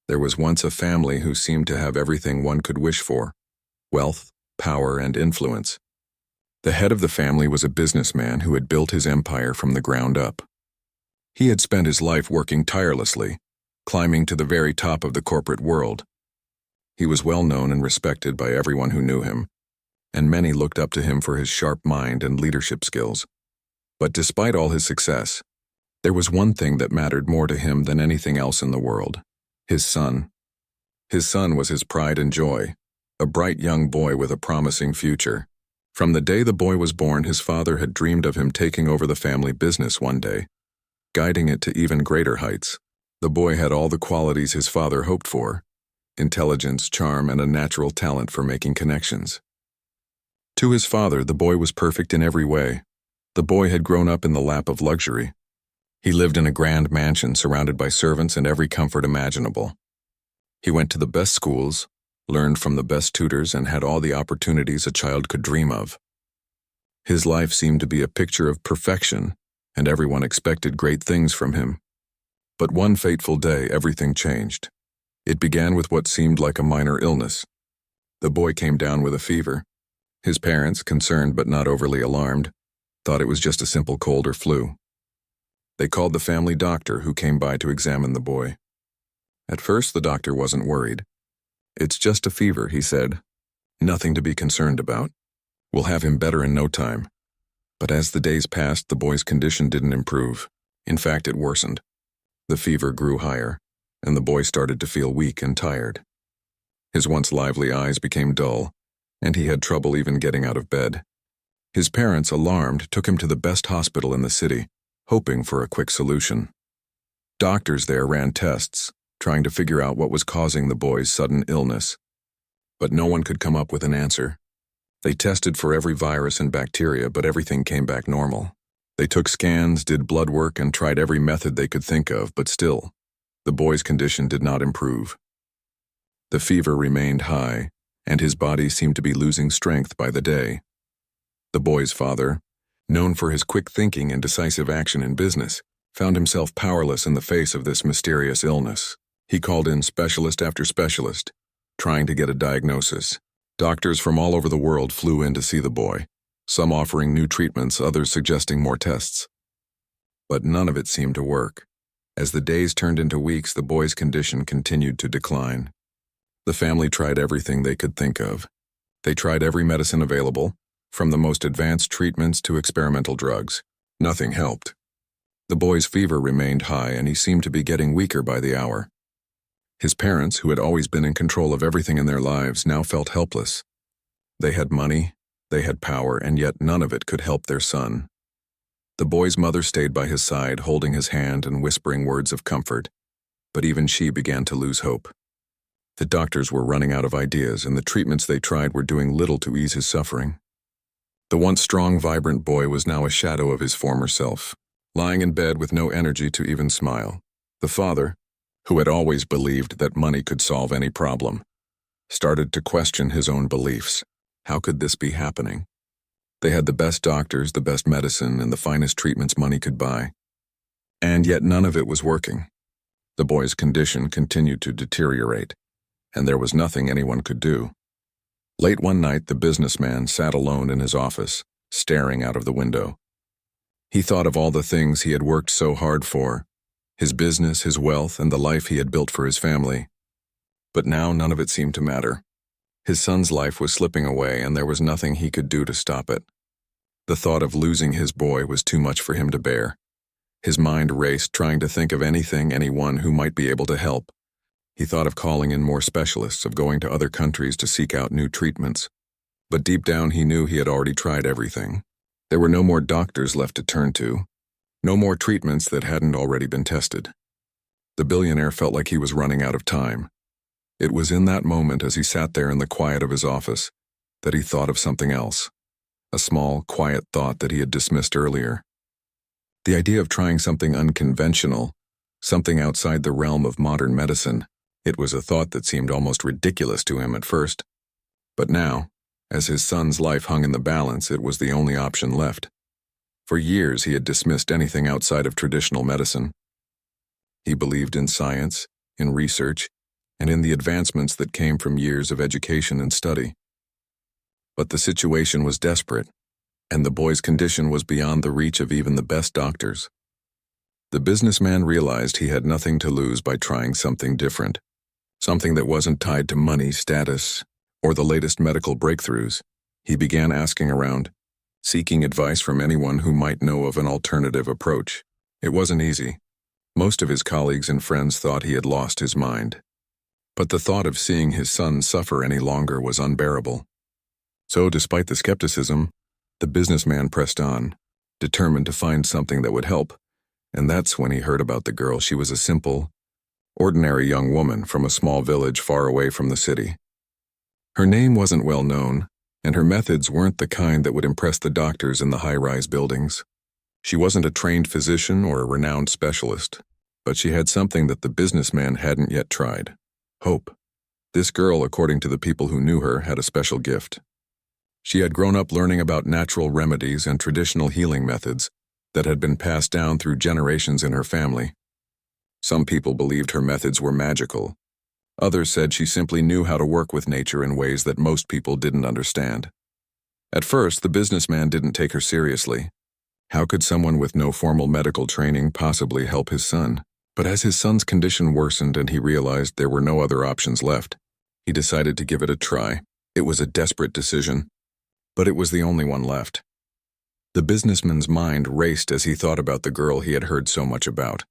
There was once a family who seemed to have everything one could wish for: wealth, power, and influence. The head of the family was a businessman who had built his empire from the ground up. He had spent his life working tirelessly, climbing to the very top of the corporate world. He was well known and respected by everyone who knew him, and many looked up to him for his sharp mind and leadership skills. But despite all his success, there was one thing that mattered more to him than anything else in the world: his son. His son was his pride and joy, a bright young boy with a promising future. From the day the boy was born, his father had dreamed of him taking over the family business one day, guiding it to even greater heights. The boy had all the qualities his father hoped for: intelligence, charm, and a natural talent for making connections. To his father, the boy was perfect in every way. The boy had grown up in the lap of luxury. He lived in a grand mansion surrounded by servants and every comfort imaginable. He went to the best schools, learned from the best tutors, and had all the opportunities a child could dream of. His life seemed to be a picture of perfection, and everyone expected great things from him. But one fateful day, everything changed. It began with what seemed like a minor illness. The boy came down with a fever. His parents, concerned but not overly alarmed, thought it was just a simple cold or flu. They called the family doctor, who came by to examine the boy. At first, the doctor wasn't worried. "It's just a fever," he said. "Nothing to be concerned about. We'll have him better in no time." But as the days passed, the boy's condition didn't improve. In fact, it worsened. The fever grew higher, and the boy started to feel weak and tired. His once lively eyes became dull, and he had trouble even getting out of bed. His parents, alarmed, took him to the best hospital in the city, hoping for a quick solution. Doctors there ran tests, trying to figure out what was causing the boy's sudden illness. But no one could come up with an answer. They tested for every virus and bacteria, but everything came back normal. They took scans, did blood work, and tried every method they could think of, but still, the boy's condition did not improve. The fever remained high, and his body seemed to be losing strength by the day. The boy's father, known for his quick thinking and decisive action in business, found himself powerless in the face of this mysterious illness. He called in specialist after specialist, trying to get a diagnosis. Doctors from all over the world flew in to see the boy, some offering new treatments, others suggesting more tests. But none of it seemed to work. As the days turned into weeks, the boy's condition continued to decline. The family tried everything they could think of. They tried every medicine available, from the most advanced treatments to experimental drugs. Nothing helped. The boy's fever remained high, and he seemed to be getting weaker by the hour. His parents, who had always been in control of everything in their lives, now felt helpless. They had money, they had power, and yet none of it could help their son. The boy's mother stayed by his side, holding his hand and whispering words of comfort, but even she began to lose hope. The doctors were running out of ideas, and the treatments they tried were doing little to ease his suffering. The once strong, vibrant boy was now a shadow of his former self, lying in bed with no energy to even smile. The father, who had always believed that money could solve any problem, started to question his own beliefs. How could this be happening? They had the best doctors, the best medicine, and the finest treatments money could buy. And yet none of it was working. The boy's condition continued to deteriorate, and there was nothing anyone could do. Late one night, the businessman sat alone in his office, staring out of the window. He thought of all the things he had worked so hard for: his business, his wealth, and the life he had built for his family. But now none of it seemed to matter. His son's life was slipping away, and there was nothing he could do to stop it. The thought of losing his boy was too much for him to bear. His mind raced, trying to think of anything, anyone who might be able to help. He thought of calling in more specialists, of going to other countries to seek out new treatments. But deep down he knew he had already tried everything. There were no more doctors left to turn to, no more treatments that hadn't already been tested. The billionaire felt like he was running out of time. It was in that moment, as he sat there in the quiet of his office, that he thought of something else, a small, quiet thought that he had dismissed earlier. The idea of trying something unconventional, something outside the realm of modern medicine, it was a thought that seemed almost ridiculous to him at first. But now, as his son's life hung in the balance, it was the only option left. For years he had dismissed anything outside of traditional medicine. He believed in science, in research, and in the advancements that came from years of education and study. But the situation was desperate, and the boy's condition was beyond the reach of even the best doctors. The businessman realized he had nothing to lose by trying something different, something that wasn't tied to money, status, or the latest medical breakthroughs. He began asking around, seeking advice from anyone who might know of an alternative approach. It wasn't easy. Most of his colleagues and friends thought he had lost his mind. But the thought of seeing his son suffer any longer was unbearable. So, despite the skepticism, the businessman pressed on, determined to find something that would help. And that's when he heard about the girl. She was a simple, ordinary young woman from a small village far away from the city. Her name wasn't well known, and her methods weren't the kind that would impress the doctors in the high-rise buildings. She wasn't a trained physician or a renowned specialist, but she had something that the businessman hadn't yet tried: hope. This girl, according to the people who knew her, had a special gift. She had grown up learning about natural remedies and traditional healing methods that had been passed down through generations in her family. Some people believed her methods were magical. Others said she simply knew how to work with nature in ways that most people didn't understand. At first, the businessman didn't take her seriously. How could someone with no formal medical training possibly help his son? But as his son's condition worsened and he realized there were no other options left, he decided to give it a try. It was a desperate decision, but it was the only one left. The businessman's mind raced as he thought about the girl he had heard so much about.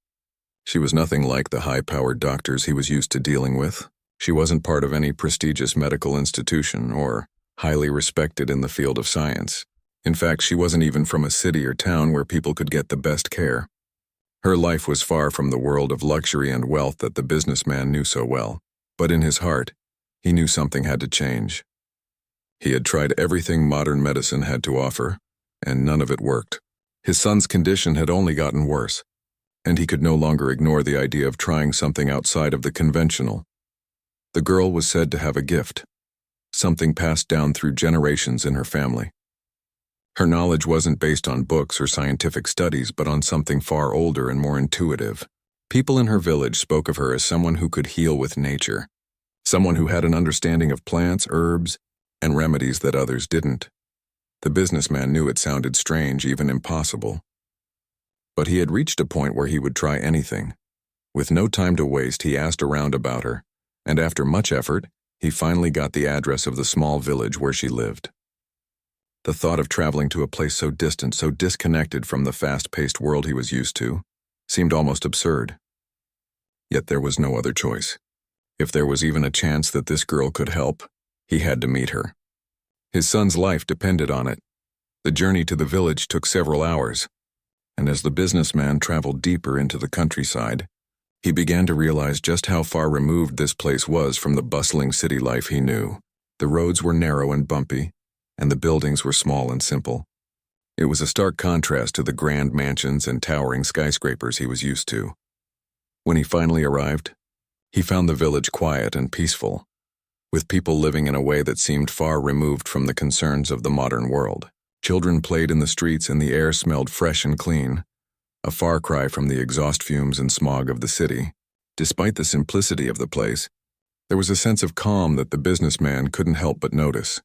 She was nothing like the high-powered doctors he was used to dealing with. She wasn't part of any prestigious medical institution or highly respected in the field of science. In fact, she wasn't even from a city or town where people could get the best care. Her life was far from the world of luxury and wealth that the businessman knew so well. But in his heart, he knew something had to change. He had tried everything modern medicine had to offer, and none of it worked. His son's condition had only gotten worse, and he could no longer ignore the idea of trying something outside of the conventional. The girl was said to have a gift, something passed down through generations in her family. Her knowledge wasn't based on books or scientific studies, but on something far older and more intuitive. People in her village spoke of her as someone who could heal with nature, someone who had an understanding of plants, herbs, and remedies that others didn't. The businessman knew it sounded strange, even impossible. But he had reached a point where he would try anything. With no time to waste, he asked around about her, and after much effort, he finally got the address of the small village where she lived. The thought of traveling to a place so distant, so disconnected from the fast-paced world he was used to, seemed almost absurd. Yet there was no other choice. If there was even a chance that this girl could help, he had to meet her. His son's life depended on it. The journey to the village took several hours, and as the businessman traveled deeper into the countryside, he began to realize just how far removed this place was from the bustling city life he knew. The roads were narrow and bumpy, and the buildings were small and simple. It was a stark contrast to the grand mansions and towering skyscrapers he was used to. When he finally arrived, he found the village quiet and peaceful, with people living in a way that seemed far removed from the concerns of the modern world. Children played in the streets and the air smelled fresh and clean, a far cry from the exhaust fumes and smog of the city. Despite the simplicity of the place, there was a sense of calm that the businessman couldn't help but notice.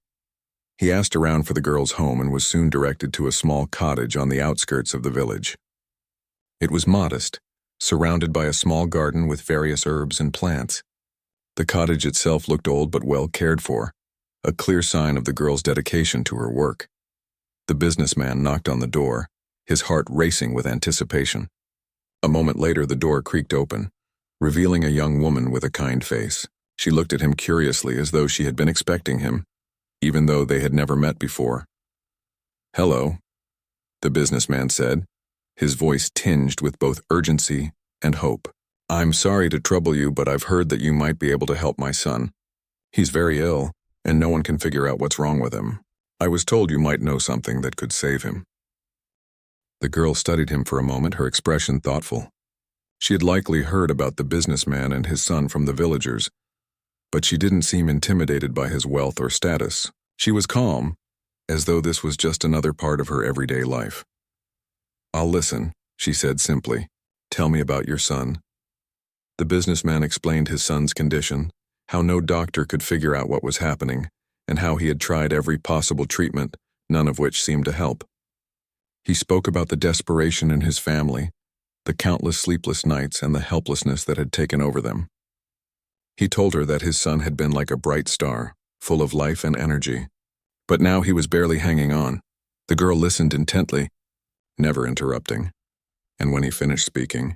He asked around for the girl's home and was soon directed to a small cottage on the outskirts of the village. It was modest, surrounded by a small garden with various herbs and plants. The cottage itself looked old but well cared for, a clear sign of the girl's dedication to her work. The businessman knocked on the door, his heart racing with anticipation. A moment later, the door creaked open, revealing a young woman with a kind face. She looked at him curiously as though she had been expecting him, even though they had never met before. "Hello," the businessman said, his voice tinged with both urgency and hope. "I'm sorry to trouble you, but I've heard that you might be able to help my son. He's very ill, and no one can figure out what's wrong with him. I was told you might know something that could save him." The girl studied him for a moment, her expression thoughtful. She had likely heard about the businessman and his son from the villagers, but she didn't seem intimidated by his wealth or status. She was calm, as though this was just another part of her everyday life. "I'll listen," she said simply. "Tell me about your son." The businessman explained his son's condition, how no doctor could figure out what was happening, and how he had tried every possible treatment, none of which seemed to help. He spoke about the desperation in his family, the countless sleepless nights and the helplessness that had taken over them. He told her that his son had been like a bright star, full of life and energy. But now he was barely hanging on. The girl listened intently, never interrupting. And when he finished speaking,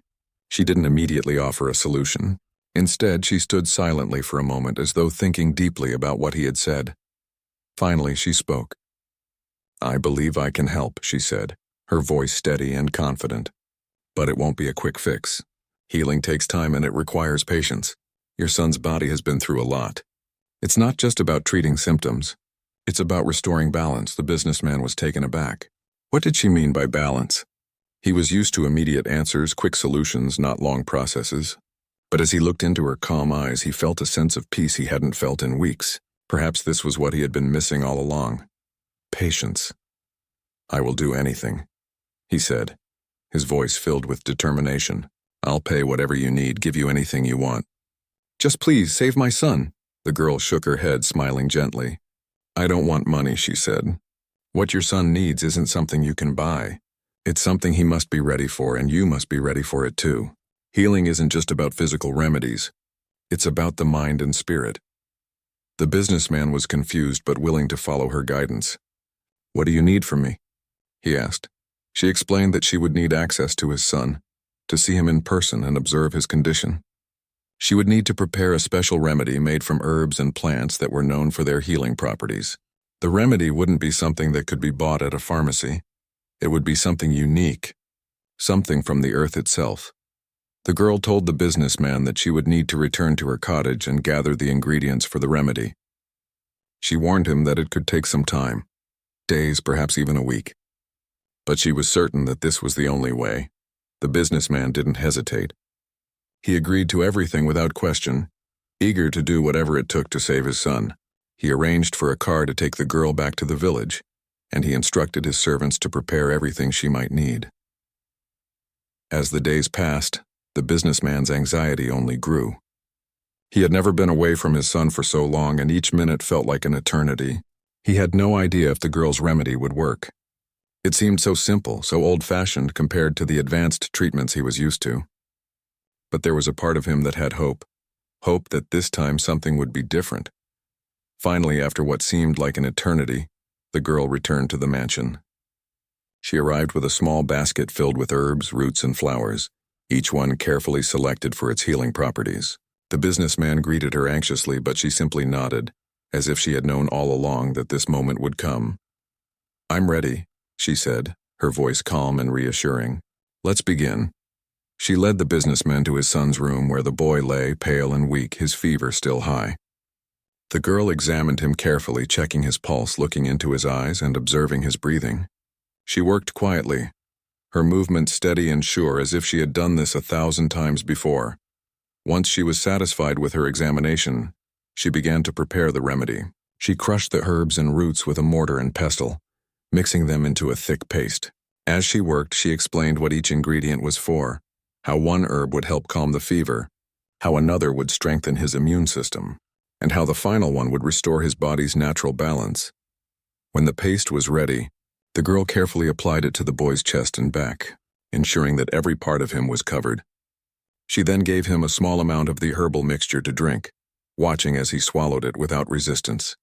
she didn't immediately offer a solution. Instead, she stood silently for a moment as though thinking deeply about what he had said. Finally, she spoke. "I believe I can help," she said, her voice steady and confident. "But it won't be a quick fix. Healing takes time and it requires patience. Your son's body has been through a lot. It's not just about treating symptoms. It's about restoring balance." The businessman was taken aback. What did she mean by balance? He was used to immediate answers, quick solutions, not long processes. But as he looked into her calm eyes, he felt a sense of peace he hadn't felt in weeks. Perhaps this was what he had been missing all along. Patience. "I will do anything," he said, his voice filled with determination. "I'll pay whatever you need, give you anything you want. Just please save my son." The girl shook her head, smiling gently. "I don't want money," she said. "What your son needs isn't something you can buy. It's something he must be ready for, and you must be ready for it too. Healing isn't just about physical remedies. It's about the mind and spirit." The businessman was confused but willing to follow her guidance. "What do you need from me?" he asked. She explained that she would need access to his son, to see him in person and observe his condition. She would need to prepare a special remedy made from herbs and plants that were known for their healing properties. The remedy wouldn't be something that could be bought at a pharmacy. It would be something unique, something from the earth itself. The girl told the businessman that she would need to return to her cottage and gather the ingredients for the remedy. She warned him that it could take some time, days, perhaps even a week. But she was certain that this was the only way. The businessman didn't hesitate. He agreed to everything without question, eager to do whatever it took to save his son. He arranged for a car to take the girl back to the village, and he instructed his servants to prepare everything she might need. As the days passed, the businessman's anxiety only grew. He had never been away from his son for so long, and each minute felt like an eternity. He had no idea if the girl's remedy would work. It seemed so simple, so old-fashioned compared to the advanced treatments he was used to. But there was a part of him that had hope that this time something would be different. Finally, after what seemed like an eternity, the girl returned to the mansion. She arrived with a small basket filled with herbs, roots, and flowers, each one carefully selected for its healing properties. The businessman greeted her anxiously, but she simply nodded, as if she had known all along that this moment would come. "I'm ready," she said, her voice calm and reassuring. "Let's begin." She led the businessman to his son's room, where the boy lay, pale and weak, his fever still high. The girl examined him carefully, checking his pulse, looking into his eyes, and observing his breathing. She worked quietly, her movements steady and sure, as if she had done this 1,000 times before. Once she was satisfied with her examination, she began to prepare the remedy. She crushed the herbs and roots with a mortar and pestle, mixing them into a thick paste. As she worked, she explained what each ingredient was for, how one herb would help calm the fever, how another would strengthen his immune system, and how the final one would restore his body's natural balance. When the paste was ready, the girl carefully applied it to the boy's chest and back, ensuring that every part of him was covered. She then gave him a small amount of the herbal mixture to drink, watching as he swallowed it without resistance.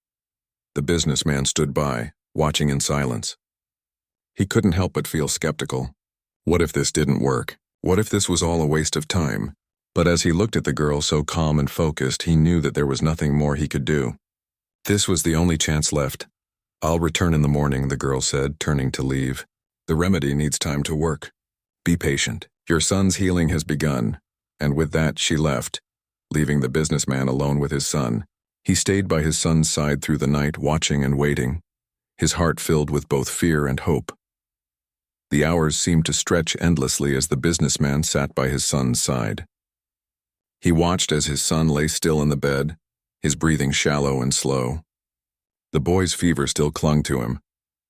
The businessman stood by, watching in silence. He couldn't help but feel skeptical. What if this didn't work? What if this was all a waste of time? But as he looked at the girl so calm and focused, he knew that there was nothing more he could do. This was the only chance left. "I'll return in the morning," the girl said, turning to leave. "The remedy needs time to work. Be patient. Your son's healing has begun." And with that, she left, leaving the businessman alone with his son. He stayed by his son's side through the night, watching and waiting, his heart filled with both fear and hope. The hours seemed to stretch endlessly as the businessman sat by his son's side. He watched as his son lay still in the bed, his breathing shallow and slow. The boy's fever still clung to him,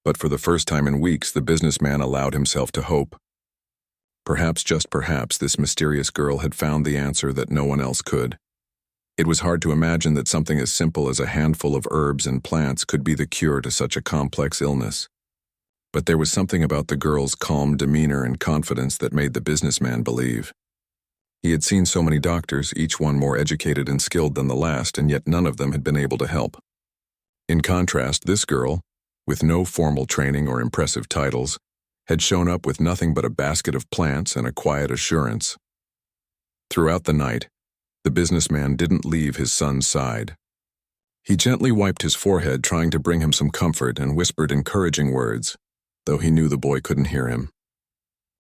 but for the first time in weeks, the businessman allowed himself to hope. Perhaps, just perhaps, this mysterious girl had found the answer that no one else could. It was hard to imagine that something as simple as a handful of herbs and plants could be the cure to such a complex illness. But there was something about the girl's calm demeanor and confidence that made the businessman believe. He had seen so many doctors, each one more educated and skilled than the last, and yet none of them had been able to help. In contrast, this girl, with no formal training or impressive titles, had shown up with nothing but a basket of plants and a quiet assurance. Throughout the night, the businessman didn't leave his son's side. He gently wiped his forehead, trying to bring him some comfort, and whispered encouraging words, though he knew the boy couldn't hear him.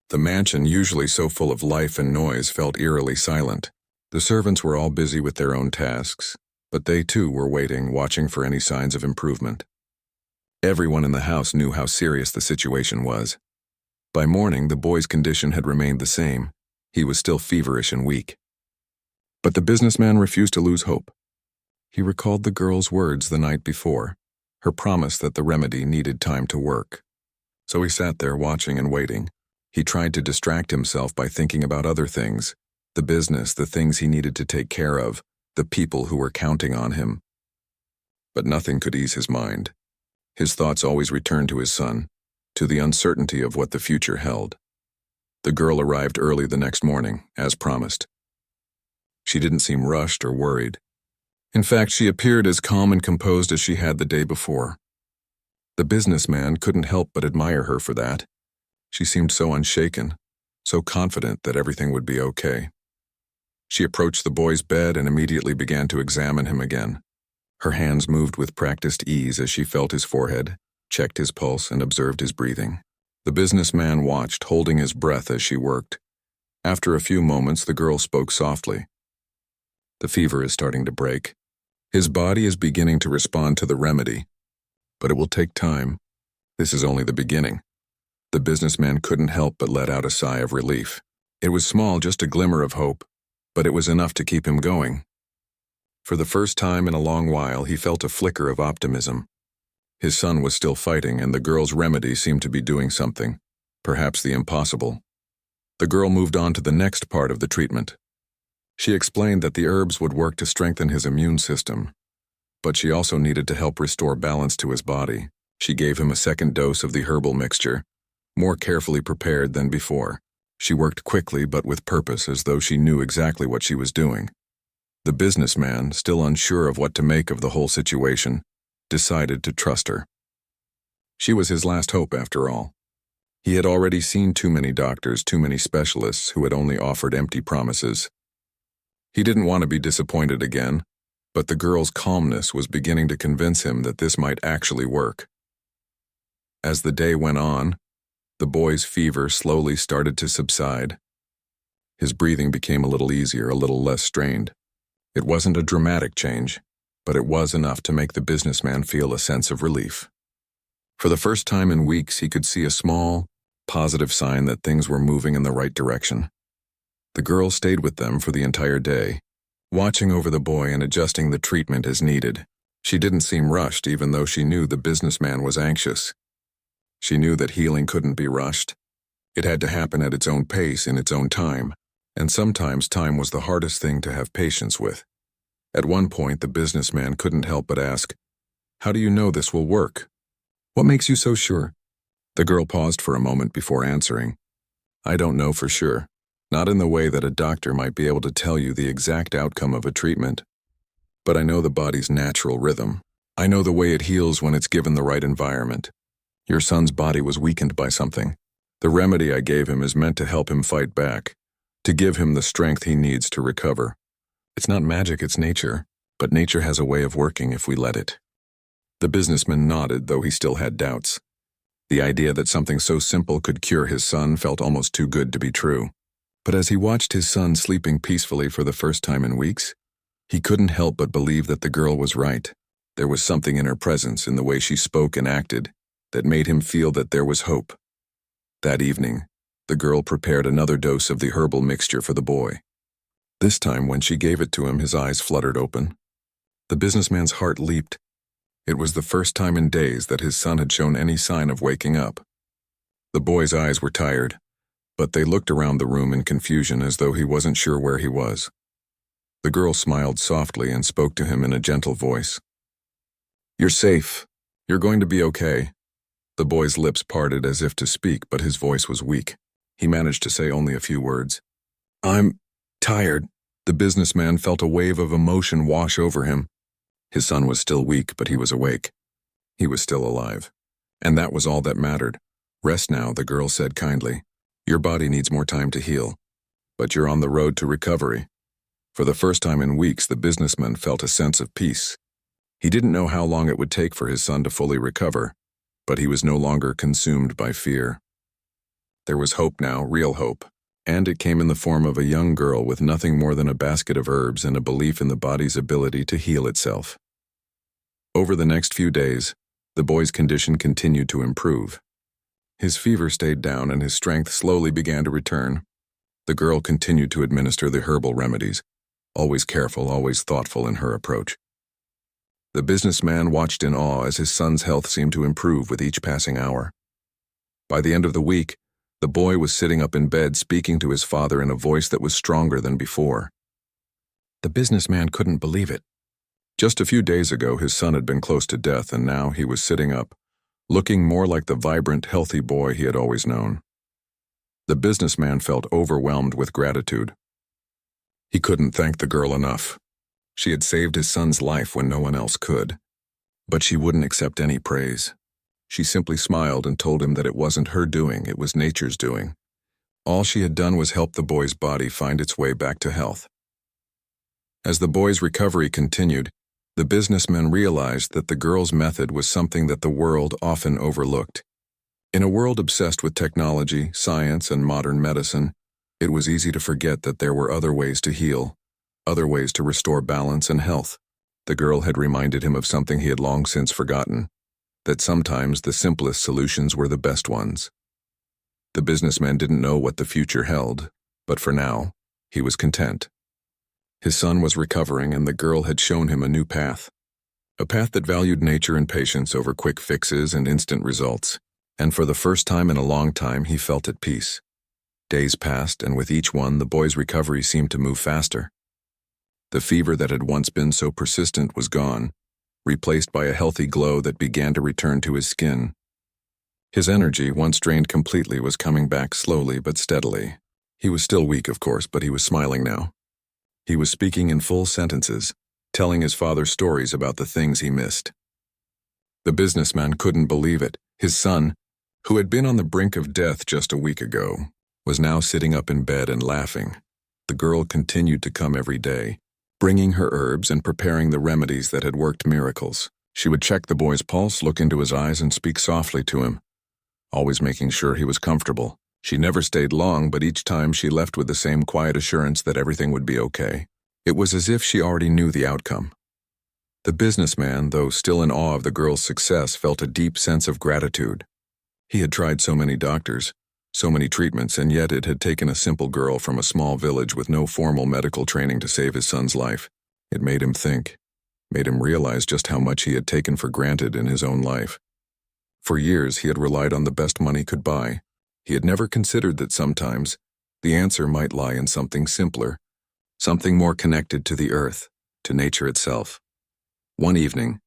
The mansion, usually so full of life and noise, felt eerily silent. The servants were all busy with their own tasks, but they too were waiting, watching for any signs of improvement. Everyone in the house knew how serious the situation was. By morning, the boy's condition had remained the same. He was still feverish and weak. But the businessman refused to lose hope. He recalled the girl's words the night before, her promise that the remedy needed time to work. So he sat there watching and waiting. He tried to distract himself by thinking about other things, the business, the things he needed to take care of, the people who were counting on him. But nothing could ease his mind. His thoughts always returned to his son, to the uncertainty of what the future held. The girl arrived early the next morning, as promised. She didn't seem rushed or worried. In fact, she appeared as calm and composed as she had the day before. The businessman couldn't help but admire her for that. She seemed so unshaken, so confident that everything would be okay. She approached the boy's bed and immediately began to examine him again. Her hands moved with practiced ease as she felt his forehead, checked his pulse, and observed his breathing. The businessman watched, holding his breath as she worked. After a few moments, the girl spoke softly. "The fever is starting to break. His body is beginning to respond to the remedy, but it will take time. This is only the beginning." The businessman couldn't help but let out a sigh of relief. It was small, just a glimmer of hope, but it was enough to keep him going. For the first time in a long while, he felt a flicker of optimism. His son was still fighting, and the girl's remedy seemed to be doing something, perhaps the impossible. The girl moved on to the next part of the treatment. She explained that the herbs would work to strengthen his immune system, but she also needed to help restore balance to his body. She gave him a second dose of the herbal mixture, more carefully prepared than before. She worked quickly but with purpose, as though she knew exactly what she was doing. The businessman, still unsure of what to make of the whole situation, decided to trust her. She was his last hope, after all. He had already seen too many doctors, too many specialists who had only offered empty promises. He didn't want to be disappointed again, but the girl's calmness was beginning to convince him that this might actually work. As the day went on, the boy's fever slowly started to subside. His breathing became a little easier, a little less strained. It wasn't a dramatic change, but it was enough to make the businessman feel a sense of relief. For the first time in weeks, he could see a small, positive sign that things were moving in the right direction. The girl stayed with them for the entire day, watching over the boy and adjusting the treatment as needed. She didn't seem rushed, even though she knew the businessman was anxious. She knew that healing couldn't be rushed. It had to happen at its own pace, in its own time, and sometimes time was the hardest thing to have patience with. At one point, the businessman couldn't help but ask, "How do you know this will work? What makes you so sure?" The girl paused for a moment before answering. "I don't know for sure. Not in the way that a doctor might be able to tell you the exact outcome of a treatment. But I know the body's natural rhythm. I know the way it heals when it's given the right environment. Your son's body was weakened by something. The remedy I gave him is meant to help him fight back, to give him the strength he needs to recover. It's not magic, it's nature, but nature has a way of working if we let it." The businessman nodded, though he still had doubts. The idea that something so simple could cure his son felt almost too good to be true. But as he watched his son sleeping peacefully for the first time in weeks, he couldn't help but believe that the girl was right. There was something in her presence, in the way she spoke and acted, that made him feel that there was hope. That evening, the girl prepared another dose of the herbal mixture for the boy. This time, when she gave it to him, his eyes fluttered open. The businessman's heart leaped. It was the first time in days that his son had shown any sign of waking up. The boy's eyes were tired, but they looked around the room in confusion, as though he wasn't sure where he was. The girl smiled softly and spoke to him in a gentle voice. "You're safe. You're going to be okay." The boy's lips parted as if to speak, but his voice was weak. He managed to say only a few words. "I'm tired." The businessman felt a wave of emotion wash over him. His son was still weak, but he was awake. He was still alive. And that was all that mattered. "Rest now," the girl said kindly. "Your body needs more time to heal. But you're on the road to recovery." For the first time in weeks, the businessman felt a sense of peace. He didn't know how long it would take for his son to fully recover, but he was no longer consumed by fear. There was hope now, real hope, and it came in the form of a young girl with nothing more than a basket of herbs and a belief in the body's ability to heal itself. Over the next few days, the boy's condition continued to improve. His fever stayed down and his strength slowly began to return. The girl continued to administer the herbal remedies, always careful, always thoughtful in her approach. The businessman watched in awe as his son's health seemed to improve with each passing hour. By the end of the week, the boy was sitting up in bed speaking to his father in a voice that was stronger than before. The businessman couldn't believe it. Just a few days ago, his son had been close to death, and now he was sitting up, looking more like the vibrant, healthy boy he had always known. The businessman felt overwhelmed with gratitude. He couldn't thank the girl enough. She had saved his son's life when no one else could. But she wouldn't accept any praise. She simply smiled and told him that it wasn't her doing, it was nature's doing. All she had done was help the boy's body find its way back to health. As the boy's recovery continued, the businessman realized that the girl's method was something that the world often overlooked. In a world obsessed with technology, science, and modern medicine, it was easy to forget that there were other ways to heal, other ways to restore balance and health. The girl had reminded him of something he had long since forgotten, that sometimes the simplest solutions were the best ones. The businessman didn't know what the future held, but for now, he was content. His son was recovering, and the girl had shown him a new path. A path that valued nature and patience over quick fixes and instant results. And for the first time in a long time, he felt at peace. Days passed, and with each one, the boy's recovery seemed to move faster. The fever that had once been so persistent was gone, replaced by a healthy glow that began to return to his skin. His energy, once drained completely, was coming back slowly but steadily. He was still weak, of course, but he was smiling now. He was speaking in full sentences, telling his father stories about the things he missed. The businessman couldn't believe it. His son, who had been on the brink of death just a week ago, was now sitting up in bed and laughing. The girl continued to come every day, bringing her herbs and preparing the remedies that had worked miracles. She would check the boy's pulse, look into his eyes, and speak softly to him, always making sure he was comfortable. She never stayed long, but each time she left with the same quiet assurance that everything would be okay. It was as if she already knew the outcome. The businessman, though still in awe of the girl's success, felt a deep sense of gratitude. He had tried so many doctors, so many treatments, and yet it had taken a simple girl from a small village with no formal medical training to save his son's life. It made him think, made him realize just how much he had taken for granted in his own life. For years, he had relied on the best money could buy. He had never considered that sometimes the answer might lie in something simpler, something more connected to the earth, to nature itself. One evening,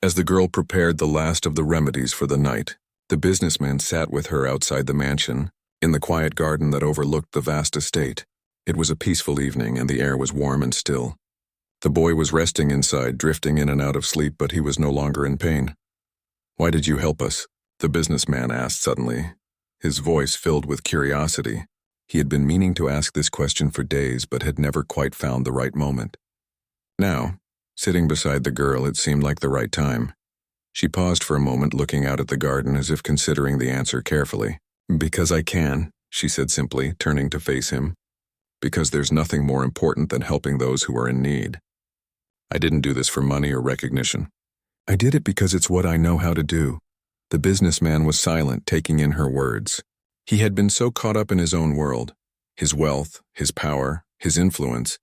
as the girl prepared the last of the remedies for the night, the businessman sat with her outside the mansion, in the quiet garden that overlooked the vast estate. It was a peaceful evening, and the air was warm and still. The boy was resting inside, drifting in and out of sleep, but he was no longer in pain. "Why did you help us?" the businessman asked suddenly, his voice filled with curiosity. He had been meaning to ask this question for days, but had never quite found the right moment. Now, sitting beside the girl, it seemed like the right time. She paused for a moment, looking out at the garden as if considering the answer carefully. "Because I can," she said simply, turning to face him. "Because there's nothing more important than helping those who are in need. I didn't do this for money or recognition. I did it because it's what I know how to do." The businessman was silent, taking in her words. He had been so caught up in his own world, his wealth, his power, his influence,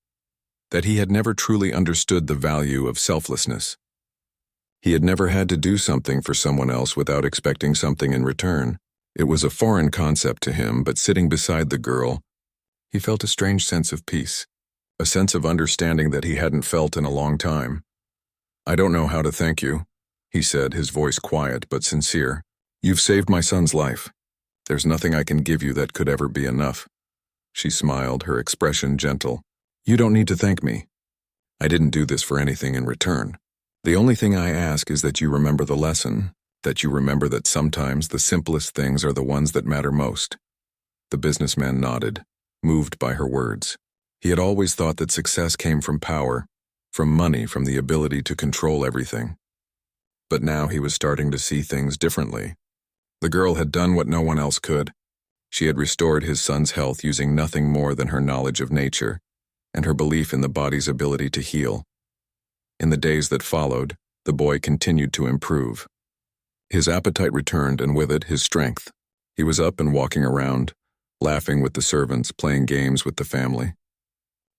that he had never truly understood the value of selflessness. He had never had to do something for someone else without expecting something in return. It was a foreign concept to him, but sitting beside the girl, he felt a strange sense of peace. a sense of understanding that he hadn't felt in a long time. "I don't know how to thank you," he said, his voice quiet but sincere. "You've saved my son's life. There's nothing I can give you that could ever be enough." She smiled, her expression gentle. "You don't need to thank me. I didn't do this for anything in return. The only thing I ask is that you remember the lesson, that you remember that sometimes the simplest things are the ones that matter most." The businessman nodded, moved by her words. He had always thought that success came from power, from money, from the ability to control everything. But now he was starting to see things differently. The girl had done what no one else could. She had restored his son's health using nothing more than her knowledge of nature and her belief in the body's ability to heal. In the days that followed, the boy continued to improve. His appetite returned, and with it, his strength. He was up and walking around, laughing with the servants, playing games with the family.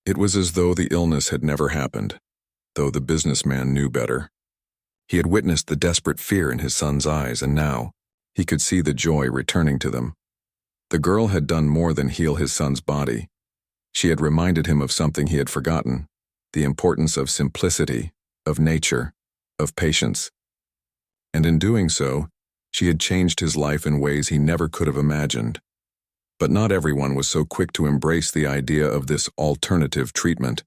It was as though the illness had never happened, though the businessman knew better. He had witnessed the desperate fear in his son's eyes, and now he could see the joy returning to them. The girl had done more than heal his son's body. She had reminded him of something he had forgotten, the importance of simplicity, of nature, of patience. And in doing so, she had changed his life in ways he never could have imagined. But not everyone was so quick to embrace the idea of this alternative treatment.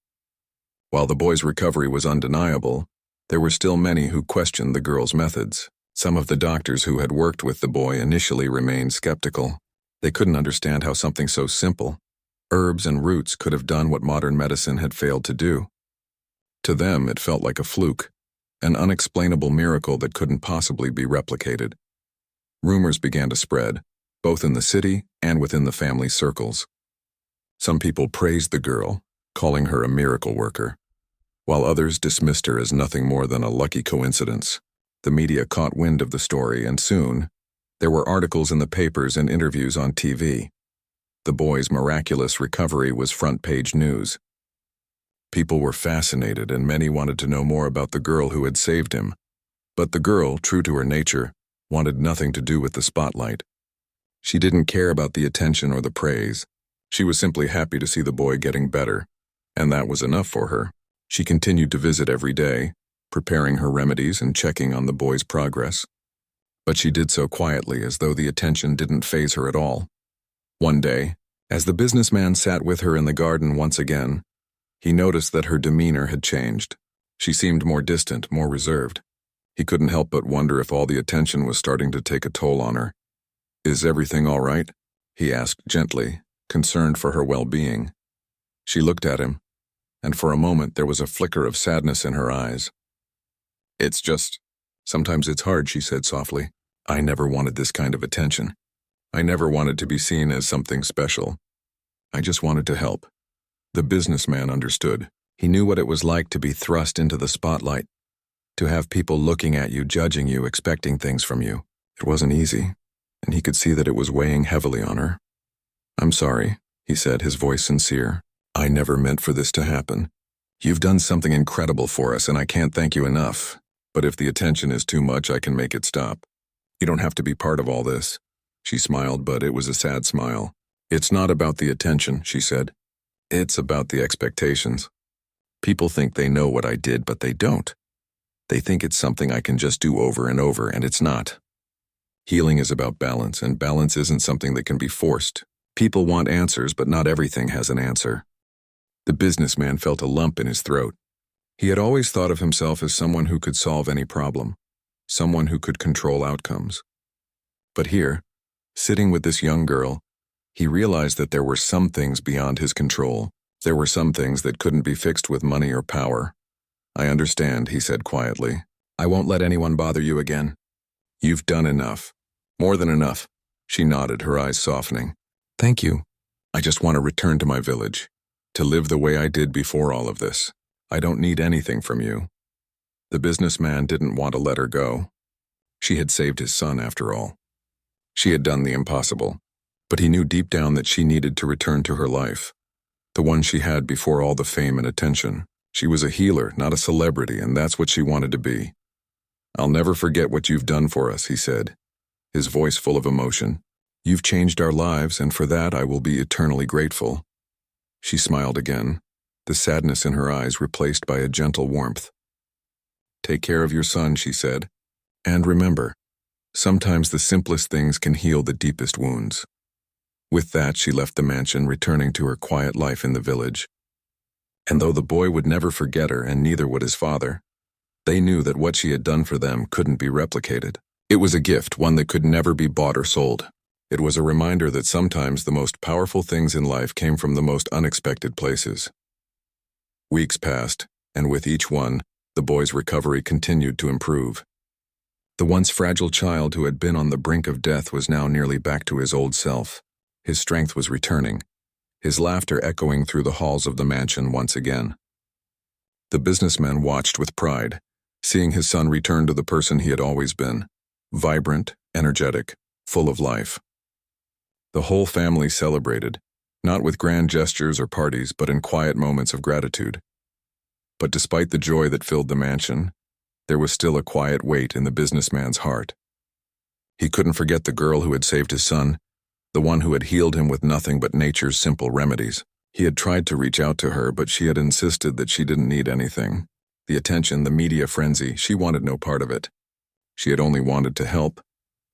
While the boy's recovery was undeniable, there were still many who questioned the girl's methods. Some of the doctors who had worked with the boy initially remained skeptical. They couldn't understand how something so simple, herbs and roots, could have done what modern medicine had failed to do. To them, it felt like a fluke, an unexplainable miracle that couldn't possibly be replicated. Rumors began to spread, both in the city and within the family circles. Some people praised the girl, calling her a miracle worker, while others dismissed her as nothing more than a lucky coincidence. The media caught wind of the story, and soon, there were articles in the papers and interviews on TV. The boy's miraculous recovery was front-page news. People were fascinated, and many wanted to know more about the girl who had saved him. But the girl, true to her nature, wanted nothing to do with the spotlight. She didn't care about the attention or the praise. She was simply happy to see the boy getting better, and that was enough for her. She continued to visit every day, preparing her remedies and checking on the boy's progress. But she did so quietly, as though the attention didn't faze her at all. One day, as the businessman sat with her in the garden once again, he noticed that her demeanor had changed. She seemed more distant, more reserved. He couldn't help but wonder if all the attention was starting to take a toll on her. "Is everything all right?" he asked gently, concerned for her well-being. She looked at him, and for a moment there was a flicker of sadness in her eyes. Sometimes it's hard," she said softly. "I never wanted this kind of attention. I never wanted to be seen as something special. I just wanted to help." The businessman understood. He knew what it was like to be thrust into the spotlight, to have people looking at you, judging you, expecting things from you. It wasn't easy, and he could see that it was weighing heavily on her. "I'm sorry," he said, his voice sincere. "I never meant for this to happen. You've done something incredible for us, and I can't thank you enough. But if the attention is too much, I can make it stop. You don't have to be part of all this." She smiled, but it was a sad smile. "It's not about the attention," she said. "It's about the expectations. People think they know what I did, but they don't. They think it's something I can just do over and over, and it's not. Healing is about balance, and balance isn't something that can be forced. People want answers, but not everything has an answer." The businessman felt a lump in his throat. He had always thought of himself as someone who could solve any problem, someone who could control outcomes. But here, sitting with this young girl, he realized that there were some things beyond his control. There were some things that couldn't be fixed with money or power. "I understand," he said quietly. "I won't let anyone bother you again. You've done enough. More than enough." She nodded, her eyes softening. "Thank you. I just want to return to my village, to live the way I did before all of this. I don't need anything from you." The businessman didn't want to let her go. She had saved his son, after all. She had done the impossible, but he knew deep down that she needed to return to her life, the one she had before all the fame and attention. She was a healer, not a celebrity, and that's what she wanted to be. "I'll never forget what you've done for us," he said, his voice full of emotion. "You've changed our lives, and for that I will be eternally grateful." She smiled again, the sadness in her eyes replaced by a gentle warmth. "Take care of your son," she said. "And remember, sometimes the simplest things can heal the deepest wounds." With that, she left the mansion, returning to her quiet life in the village. And though the boy would never forget her, and neither would his father, they knew that what she had done for them couldn't be replicated. It was a gift, one that could never be bought or sold. It was a reminder that sometimes the most powerful things in life came from the most unexpected places. Weeks passed, and with each one, the boy's recovery continued to improve. The once fragile child who had been on the brink of death was now nearly back to his old self. His strength was returning, his laughter echoing through the halls of the mansion once again. The businessman watched with pride, seeing his son return to the person he had always been, vibrant, energetic, full of life. The whole family celebrated, not with grand gestures or parties, but in quiet moments of gratitude. But despite the joy that filled the mansion, there was still a quiet weight in the businessman's heart. He couldn't forget the girl who had saved his son, the one who had healed him with nothing but nature's simple remedies. He had tried to reach out to her, but she had insisted that she didn't need anything. The attention, the media frenzy, she wanted no part of it. She had only wanted to help,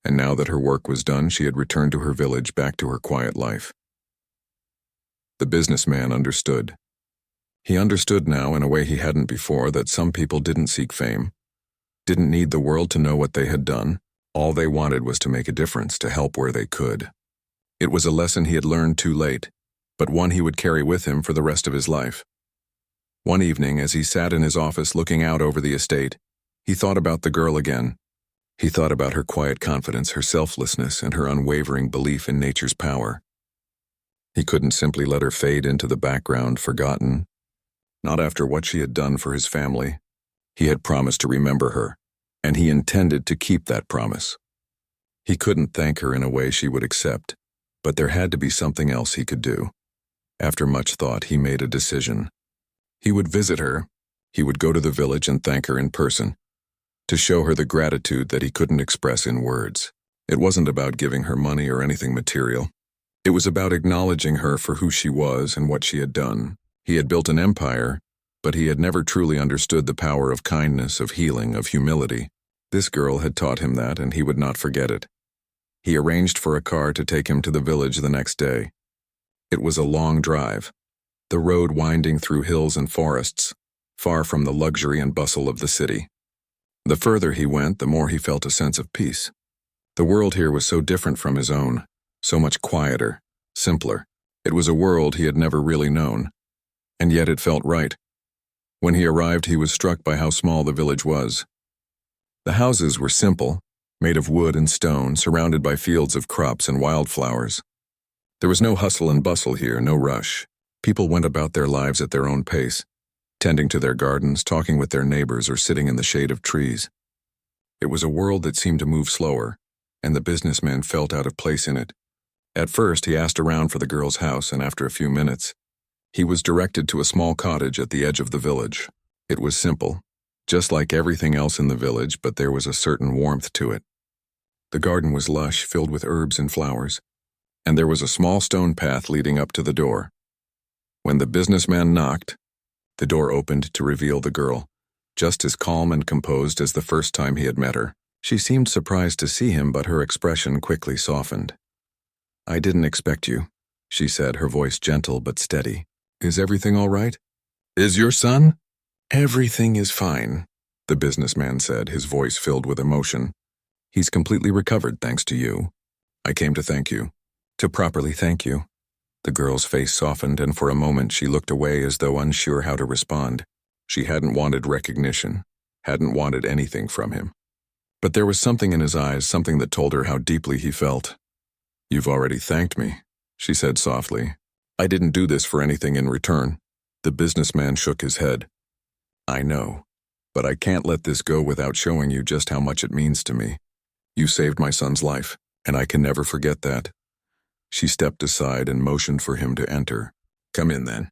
and now that her work was done, she had returned to her village, back to her quiet life. The businessman understood. He understood now, in a way he hadn't before, that some people didn't seek fame, didn't need the world to know what they had done. All they wanted was to make a difference, to help where they could. It was a lesson he had learned too late, but one he would carry with him for the rest of his life. One evening, as he sat in his office looking out over the estate, he thought about the girl again. He thought about her quiet confidence, her selflessness, and her unwavering belief in nature's power. He couldn't simply let her fade into the background, forgotten. Not after what she had done for his family. He had promised to remember her, and he intended to keep that promise. He couldn't thank her in a way she would accept, but there had to be something else he could do. After much thought, he made a decision. He would visit her. He would go to the village and thank her in person, to show her the gratitude that he couldn't express in words. It wasn't about giving her money or anything material. It was about acknowledging her for who she was and what she had done. He had built an empire, but he had never truly understood the power of kindness, of healing, of humility. This girl had taught him that, and he would not forget it. He arranged for a car to take him to the village the next day. It was a long drive, the road winding through hills and forests, far from the luxury and bustle of the city. The further he went, the more he felt a sense of peace. The world here was so different from his own, so much quieter, simpler. It was a world he had never really known, and yet it felt right. When he arrived, he was struck by how small the village was. The houses were simple, made of wood and stone, surrounded by fields of crops and wildflowers. There was no hustle and bustle here, no rush. People went about their lives at their own pace, tending to their gardens, talking with their neighbors, or sitting in the shade of trees. It was a world that seemed to move slower, and the businessman felt out of place in it. At first, he asked around for the girl's house, and after a few minutes, he was directed to a small cottage at the edge of the village. It was simple, just like everything else in the village, but there was a certain warmth to it. The garden was lush, filled with herbs and flowers, and there was a small stone path leading up to the door. When the businessman knocked, the door opened to reveal the girl, just as calm and composed as the first time he had met her. She seemed surprised to see him, but her expression quickly softened. "I didn't expect you," she said, her voice gentle but steady. "Is everything all right?" "Is your son?" "Everything is fine," the businessman said, his voice filled with emotion. "He's completely recovered thanks to you. I came to thank you. To properly thank you." The girl's face softened, and for a moment she looked away as though unsure how to respond. She hadn't wanted recognition, hadn't wanted anything from him. But there was something in his eyes, something that told her how deeply he felt. "You've already thanked me," she said softly. "I didn't do this for anything in return." The businessman shook his head. "I know, but I can't let this go without showing you just how much it means to me. You saved my son's life, and I can never forget that." She stepped aside and motioned for him to enter. "Come in, then.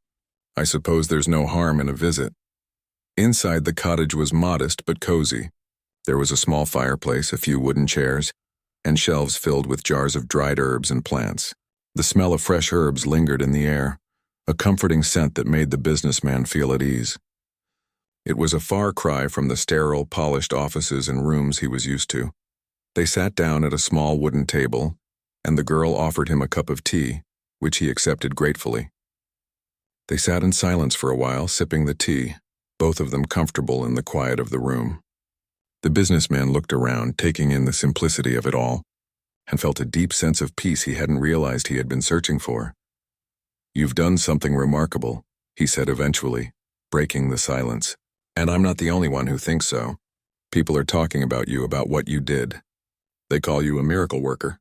I suppose there's no harm in a visit." Inside, the cottage was modest but cozy. There was a small fireplace, a few wooden chairs, and shelves filled with jars of dried herbs and plants. The smell of fresh herbs lingered in the air, a comforting scent that made the businessman feel at ease. It was a far cry from the sterile, polished offices and rooms he was used to. They sat down at a small wooden table, and the girl offered him a cup of tea, which he accepted gratefully. They sat in silence for a while, sipping the tea, both of them comfortable in the quiet of the room. The businessman looked around, taking in the simplicity of it all, and felt a deep sense of peace he hadn't realized he had been searching for. "You've done something remarkable," he said eventually, breaking the silence. "And I'm not the only one who thinks so. People are talking about you, about what you did. They call you a miracle worker.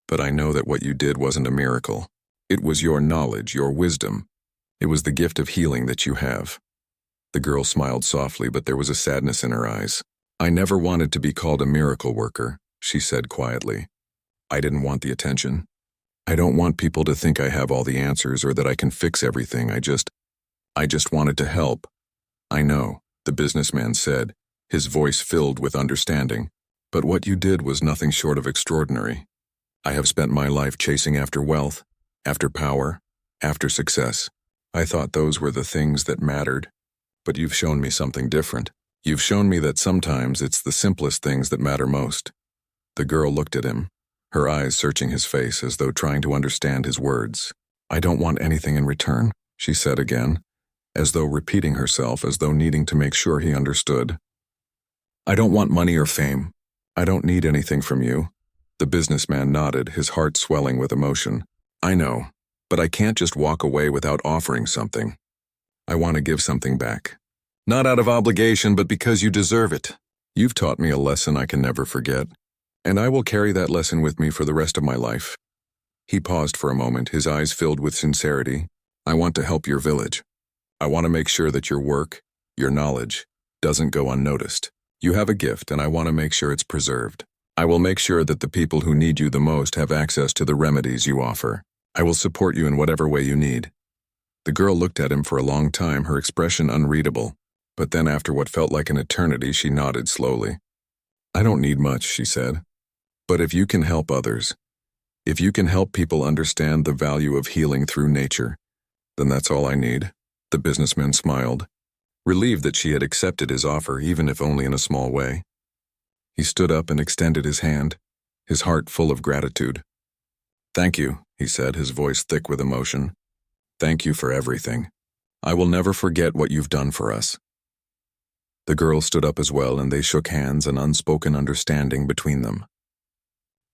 But I know that what you did wasn't a miracle. It was your knowledge, your wisdom. It was the gift of healing that you have." The girl smiled softly, but there was a sadness in her eyes. "I never wanted to be called a miracle worker," she said quietly. "I didn't want the attention. I don't want people to think I have all the answers or that I can fix everything. I just wanted to help." "I know," the businessman said, his voice filled with understanding. "But what you did was nothing short of extraordinary. I have spent my life chasing after wealth, after power, after success. I thought those were the things that mattered. But you've shown me something different. You've shown me that sometimes it's the simplest things that matter most." The girl looked at him, her eyes searching his face as though trying to understand his words. "I don't want anything in return," she said again, as though repeating herself, as though needing to make sure he understood. "I don't want money or fame. I don't need anything from you." The businessman nodded, his heart swelling with emotion. "I know, but I can't just walk away without offering something. I want to give something back. Not out of obligation, but because you deserve it. You've taught me a lesson I can never forget, and I will carry that lesson with me for the rest of my life." He paused for a moment, his eyes filled with sincerity. "I want to help your village. I want to make sure that your work, your knowledge, doesn't go unnoticed. You have a gift, and I want to make sure it's preserved. I will make sure that the people who need you the most have access to the remedies you offer. I will support you in whatever way you need." The girl looked at him for a long time, her expression unreadable, but then after what felt like an eternity, she nodded slowly. "I don't need much," she said. "But if you can help others, if you can help people understand the value of healing through nature, then that's all I need." The businessman smiled, relieved that she had accepted his offer, even if only in a small way. He stood up and extended his hand, his heart full of gratitude. "Thank you," he said, his voice thick with emotion. "Thank you for everything. I will never forget what you've done for us." The girl stood up as well, and they shook hands, an unspoken understanding between them.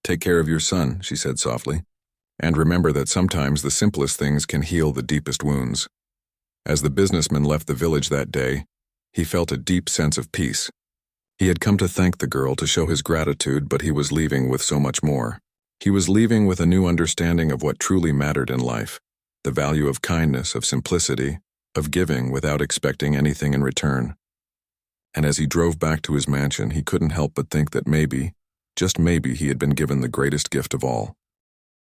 "Take care of your son," she said softly, "and remember that sometimes the simplest things can heal the deepest wounds." As the businessman left the village that day, he felt a deep sense of peace. He had come to thank the girl, to show his gratitude, but he was leaving with so much more. He was leaving with a new understanding of what truly mattered in life, the value of kindness, of simplicity, of giving without expecting anything in return. And as he drove back to his mansion, he couldn't help but think that maybe, just maybe, he had been given the greatest gift of all.